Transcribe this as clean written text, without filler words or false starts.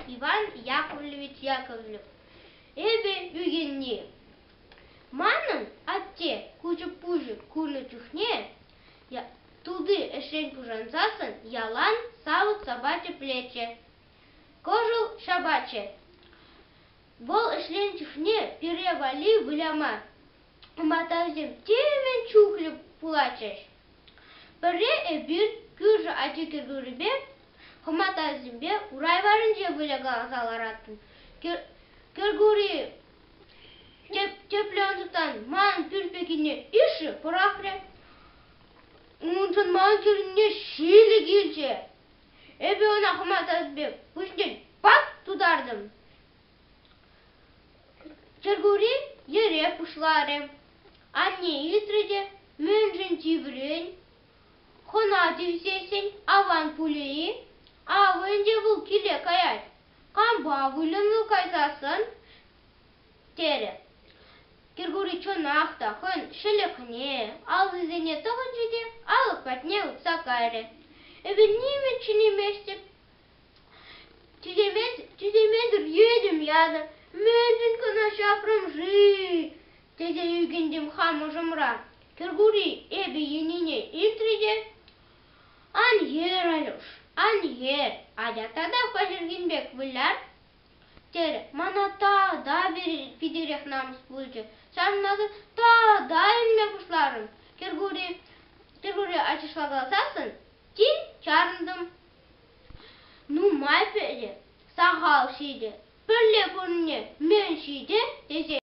Иван Яковлевич Яковлев. Эбе югенни. Манын атте кучу-пужу курны чухне, туды эшень пужанцасын ялан савык собаче плече. Кожул шабаче. Бол эшлен чухне перевали выляма. Матазем темен чухлю пулачеш. Пере эбир кюжа ачы кергурибе, хоматазембе урай варынже выляга заларатын. Кергури теплензутан ман пюрпекине иши пырахре. Унтан ман кирне шили гилче. Эбе она хоматазбе пушнен пак тудардым. Кергури ере пушларе. Анне итреде мөнжен тиврен. Хона дивсесен аван пулеи. Авынде вул киле каять. Камба вылыныл кайзасын. Тере. Кергури чонахта хон шелекне. Алызене тогынжеде алып патне утса кайре. Эбе ниме чинеместеп. Тюдемедір едім яды. Мөнжен кына шапрым жи. Теде югендем хамы жымра. Кергури эбе енине илтреде. Ан ер алюш. Ан ер. Адятада пажыргенбек вылар. Тере, мана да пидерех намыс булчы. Самнады да имне пушларым. Кергури ачышлагалсасын, тин чарындым. Ну майпеде, сағал шиде, пірле көріне мен шиде, десе.